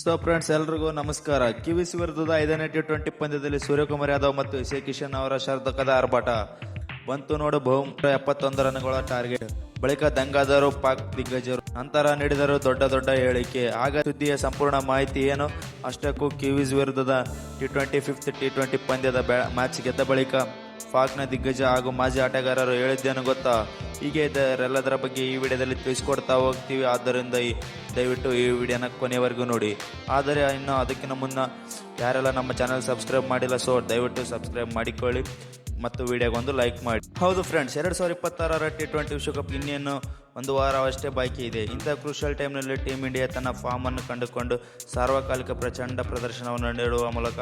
So friends, ಎಲ್ರಿಗೂ ನಮಸ್ಕಾರ. Kiwis ವಿರುದ್ಧದ 5ನೇ T20 ಪಂದ್ಯದಲ್ಲಿ ಸೂರ್ಯಕುಮಾರ್ ಯಾದವ್ ಮತ್ತು ಇಶೆ ಕಿಶನ್ ಅವರ ಶತಕದ ಆರ್ಭಟ ಬಂತು ನೋಡು. ಬಹುಮುಖ 71 ರನ್ಗಳ ಟಾರ್ಗೆಟ್ ಬಳಿಕ ದಂಗಾದರು ಪಾಕ್ ದಿಗ್ಗಜರು. ನಂತರ ನೀಡಿದರು ದೊಡ್ಡ ಹೇಳಿಕೆ. ಆಗ ಸುದ್ದಿಯ ಸಂಪೂರ್ಣ ಮಾಹಿತಿ ಏನು? ಅಷ್ಟಕ್ಕೂ ಕಿವೀಸ್ ವಿರುದ್ಧದ ಫಿಫ್ತ್ T20 ಪಂದ್ಯದ ಮ್ಯಾಚ್ ಗೆದ್ದ ಬಳಿಕ ಪಾಕ್ನ ದಿಗ್ಗಜ ಹಾಗೂ ಮಾಜಿ ಆಟಗಾರರು ಹೇಳಿದ್ದೇನು ಗೊತ್ತಾ? ಹೀಗೆ ಇದರೆಲ್ಲದರ ಬಗ್ಗೆ ಈ ವಿಡಿಯೋದಲ್ಲಿ ತಿಳಿಸ್ಕೊಡ್ತಾ ಹೋಗ್ತೀವಿ. ಆದ್ದರಿಂದ ದಯವಿಟ್ಟು ಈ ವಿಡಿಯೋನ ಕೊನೆಯವರೆಗೂ ನೋಡಿ. ಆದರೆ ಇನ್ನು ಅದಕ್ಕಿಂತ ಮುನ್ನ ಯಾರೆಲ್ಲ ನಮ್ಮ ಚಾನಲ್ ಸಬ್ಸ್ಕ್ರೈಬ್ ಮಾಡಿಲ್ಲ, ಸೊ ದಯವಿಟ್ಟು ಸಬ್ಸ್ಕ್ರೈಬ್ ಮಾಡಿಕೊಳ್ಳಿ ಮತ್ತು ವಿಡಿಯೋಗೊಂದು ಲೈಕ್ ಮಾಡಿ. ಹೌದು ಫ್ರೆಂಡ್ಸ್, 2026ರ T20 ವಿಶ್ವಕಪ್ ಇನ್ನೇನು ಒಂದು ವಾರವಷ್ಟೇ ಬಾಕಿ ಇದೆ. ಇಂಥ ಕ್ರೂಷಿಯಲ್ ಟೈಮ್ನಲ್ಲಿ ಟೀಮ್ ಇಂಡಿಯಾ ತನ್ನ ಫಾರ್ಮ್ ಅನ್ನು ಕಂಡುಕೊಂಡು ಸಾರ್ವಕಾಲಿಕ ಪ್ರಚಂಡ ಪ್ರದರ್ಶನವನ್ನು ನೀಡುವ ಮೂಲಕ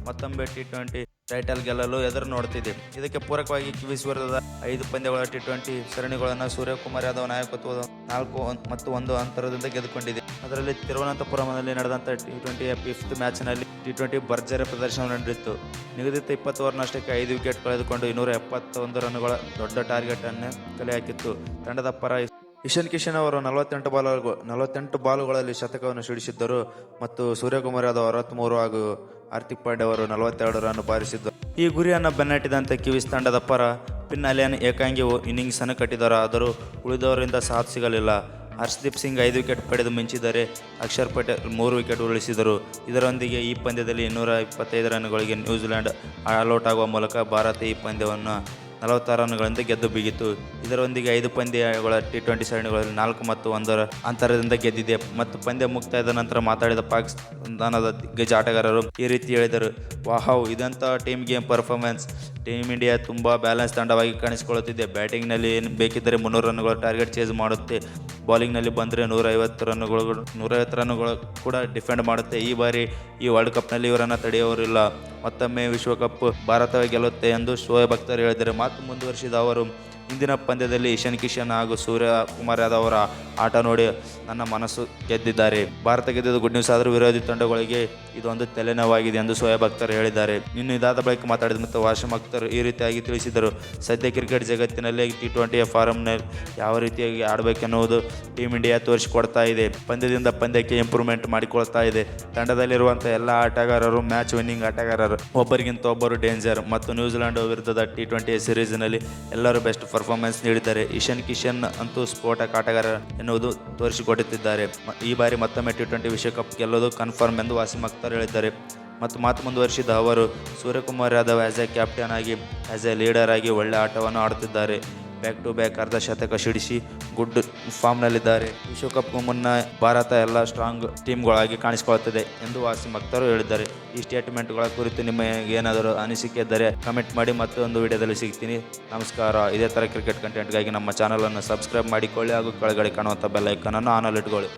ಮತ್ತೊಮ್ಮೆ T20 ಟೈಟಲ್ ಗೆಲ್ಲಲು ಎದುರು ನೋಡುತ್ತಿದೆ. ಇದಕ್ಕೆ ಪೂರಕವಾಗಿ ಕಿವೀಸ್ ವಿರುದ್ಧದ 5 ಪಂದ್ಯಗಳ T20 ಸರಣಿಗಳನ್ನು ಸೂರ್ಯಕುಮಾರ್ ಯಾದವ್ ನಾಯಕತ್ವದ 4-1 ಅಂತರದಿಂದ ಗೆದ್ದುಕೊಂಡಿದೆ. ಅದರಲ್ಲಿ ತಿರುವನಂತಪುರಂನಲ್ಲಿ ನಡೆದಂಥ T20ಯ ಫಿಫ್ತ್ ಮ್ಯಾಚ್ನಲ್ಲಿ T20 ಭರ್ಜರಿ ಪ್ರದರ್ಶನ ನಡೆದಿತ್ತು. ನಿಗದಿತ 20 ಓವರ್ನಷ್ಟಕ್ಕೆ 5 ವಿಕೆಟ್ ಕಳೆದುಕೊಂಡು 271 ರನ್ಗಳ ದೊಡ್ಡ ಟಾರ್ಗೆಟ್ ಅನ್ನು ಕಲೆ ಹಾಕಿತ್ತು. ತಂಡದ ಪರ ಇಶೆ ಕಿಶನ್ ಅವರು 48 ಬಾಲುಗಳಲ್ಲಿ ಶತಕವನ್ನು ಸಿಡಿಸಿದ್ದರು ಮತ್ತು ಸೂರ್ಯಕುಮಾರ್ ಯಾದವ್ 63 ಹಾಗೂ ಹಾರ್ದಿಕ್ ಪಾಂಡ್ಯ ಅವರು 42 ರನ್ ಬಾರಿಸಿದ್ದರು. ಈ ಗುರಿಯನ್ನು ಬೆನ್ನಟ್ಟಿದಂತೆ ಕಿವೀಸ್ ತಂಡದ ಪರ ಫಿನ್ ಅಲಿಯನ್ ಏಕಾಂಗಿ ಇನ್ನಿಂಗ್ಸ್ ಅನ್ನು ಕಟ್ಟಿದರು. ಆದರೂ ಉಳಿದವರಿಂದ ಸಾಥ್ ಸಿಗಲಿಲ್ಲ. ಹರ್ಷದೀಪ್ ಸಿಂಗ್ 5 ವಿಕೆಟ್ ಪಡೆದು ಮಿಂಚಿದರೆ ಅಕ್ಷರ್ ಪಟೇಲ್ 3 ವಿಕೆಟ್ ಉರುಳಿಸಿದರು. ಇದರೊಂದಿಗೆ ಈ ಪಂದ್ಯದಲ್ಲಿ 225 ರನ್ಗಳಿಗೆ ನ್ಯೂಜಿಲೆಂಡ್ ಆಲ್ಔಟ್ ಆಗುವ ಮೂಲಕ ಭಾರತ ಈ ಪಂದ್ಯವನ್ನು 46 ರನ್ಗಳಿಂದ ಗೆದ್ದು ಬೀಗಿತು. ಇದರೊಂದಿಗೆ 5 ಪಂದ್ಯಗಳ T20 ಸರಣಿಗಳಲ್ಲಿ 4 ಮತ್ತು 1 ಅಂತರದಿಂದ ಗೆದ್ದಿದೆ. ಮತ್ತು ಪಂದ್ಯ ಮುಕ್ತಾಯದ ನಂತರ ಮಾತಾಡಿದ ಪಾಕಿಸ್ತಾನದ ದಿಗ್ಗಜ ಆಟಗಾರರು ಈ ರೀತಿ ಹೇಳಿದರು: ವಾಹ್, ಇದಂಥ team game performance. Team India ತುಂಬ ಬ್ಯಾಲೆನ್ಸ್ ತಂಡವಾಗಿ ಕಾಣಿಸಿಕೊಳ್ಳುತ್ತಿದೆ. ಬ್ಯಾಟಿಂಗ್ನಲ್ಲಿ ಏನು ಬೇಕಿದ್ದರೆ 300 ರನ್ಗಳ ಟಾರ್ಗೆಟ್ ಚೇಸ್ ಮಾಡುತ್ತೆ. ಬೌಲಿಂಗ್ನಲ್ಲಿ ಬಂದರೆ 150 ರನ್ಗಳು ಕೂಡ ಡಿಫೆಂಡ್ ಮಾಡುತ್ತೆ. ಈ ಬಾರಿ ಈ ವರ್ಲ್ಡ್ ಕಪ್ನಲ್ಲಿ ಇವರನ್ನು ತಡೆಯುವವರಿಲ್ಲ. ಮತ್ತೊಮ್ಮೆ ವಿಶ್ವಕಪ್ ಭಾರತವೇ ಗೆಲ್ಲುತ್ತೆ ಎಂದು ಶೋಯಬ್ ಅಖ್ತರ್ ಹೇಳಿದ್ದಾರೆ. ಮಾತು ಮುಂದುವರಿಸಿದ ಅವರು, ಇಂದಿನ ಪಂದ್ಯದಲ್ಲಿ ಇಶೆ ಕಿಶನ್ ಹಾಗೂ ಸೂರ್ಯಕುಮಾರ್ ಯಾದವ್ ಅವರ ಆಟ ನೋಡಿ ನನ್ನ ಮನಸ್ಸು ಗೆದ್ದಿದ್ದಾರೆ. ಭಾರತ ಗೆದ್ದಿದ್ದು ಗುಡ್ ನ್ಯೂಸ್, ಆದರೂ ವಿರೋಧಿ ತಂಡಗಳಿಗೆ ಇದೊಂದು ತಲೆನೋವಾಗಿದೆ ಎಂದು ಶೋಯಬ್ ಅಖ್ತರ್ ಹೇಳಿದ್ದಾರೆ. ಇನ್ನು ಇದಾದ ಬಳಿಕ ಮಾತಾಡಿದ ಮತ್ತು ವಾಸಿಂ ಅಖ್ತರ್ ಈ ರೀತಿಯಾಗಿ ತಿಳಿಸಿದರು: ಸದ್ಯ ಕ್ರಿಕೆಟ್ ಜಗತ್ತಿನಲ್ಲಿ T20ಯ ಫಾರ್ಮ್ನಲ್ಲಿ ಯಾವ ರೀತಿಯಾಗಿ ಆಡಬೇಕೆನ್ನುವುದು ಟೀಮ್ ಇಂಡಿಯಾ ತೋರಿಸಿಕೊಡ್ತಾ ಇದೆ. ಪಂದ್ಯದಿಂದ ಪಂದ್ಯಕ್ಕೆ ಇಂಪ್ರೂವ್ಮೆಂಟ್ ಮಾಡಿಕೊಳ್ತಾ ಇದೆ. ತಂಡದಲ್ಲಿರುವಂಥ ಎಲ್ಲ ಆಟಗಾರರು ಮ್ಯಾಚ್ ವಿನ್ನಿಂಗ್ ಆಟಗಾರರು, ಒಬ್ಬರಿಗಿಂತ ಒಬ್ಬರು ಡೇಂಜರ್. ಮತ್ತು ನ್ಯೂಜಿಲೆಂಡ್ ವಿರುದ್ಧದ T20 ಸೀರೀಸ್ನಲ್ಲಿ ಎಲ್ಲರೂ ಬೆಸ್ಟ್ ಪರ್ಫಾರ್ಮೆನ್ಸ್ ನೀಡಿದ್ದಾರೆ. ಇಶೆ ಕಿಶನ್ ಅಂತೂ ಸ್ಫೋಟಕ ಆಟಗಾರ ಎನ್ನುವುದು ತೋರಿಸಿಕೊಡುತ್ತಿದ್ದಾರೆ. ಈ ಬಾರಿ ಮತ್ತೊಮ್ಮೆ T20 ವಿಶ್ವಕಪ್ ಗೆಲ್ಲೋದು ಕನ್ಫರ್ಮ್ ಎಂದು ವಾಸಿಂ ಅಖ್ತರ್ ಹೇಳಿದ್ದಾರೆ. ಮತ್ತು ಮಾತು ಮುಂದುವರಿಸಿದ ಅವರು, Suryakumar Yadav as A captain ಆಗಿ, ಆ್ಯಸ್ ಎ ಲೀಡರ್ ಆಗಿ ಒಳ್ಳೆ ಆಟವನ್ನು ಆಡುತ್ತಿದ್ದಾರೆ. ಬ್ಯಾಕ್ ಟು ಬ್ಯಾಕ್ ಅರ್ಧ ಶತಕ ಸಿಡಿಸಿ ಗುಡ್ ಫಾರ್ಮ್ನಲ್ಲಿದ್ದಾರೆ. ವಿಶ್ವಕಪ್ಗೂ ಮುನ್ನ ಭಾರತ ಎಲ್ಲ ಸ್ಟ್ರಾಂಗ್ ಟೀಮ್ಗಳಾಗಿ ಕಾಣಿಸಿಕೊಳ್ಳುತ್ತದೆ ಎಂದು ವಾಸಿಂ ಅಖ್ತರ್ ಹೇಳಿದ್ದಾರೆ. ಈ ಸ್ಟೇಟ್ಮೆಂಟ್ಗಳ ಕುರಿತು ನಿಮಗೆ ಏನಾದರೂ ಅನಿಸಿಕೆ ಇದ್ದರೆ ಕಮೆಂಟ್ ಮಾಡಿ. ಮತ್ತೊಂದು ವಿಡಿಯೋದಲ್ಲಿ ಸಿಗ್ತೀನಿ. ನಮಸ್ಕಾರ. ಇದೇ ಥರ ಕ್ರಿಕೆಟ್ ಕಂಟೆಂಟ್ಗಾಗಿ ನಮ್ಮ ಚಾನಲನ್ನು ಸಬ್ಸ್ಕ್ರೈಬ್ ಮಾಡಿಕೊಳ್ಳಿ ಹಾಗೂ ಕೆಳಗಡೆ ಕಾಣುವಂಥ ಬೆಲ್ ಐಕಾನನ್ನು ಆನಲ್ಲಿಟ್ಕೊಳ್ಳಿ.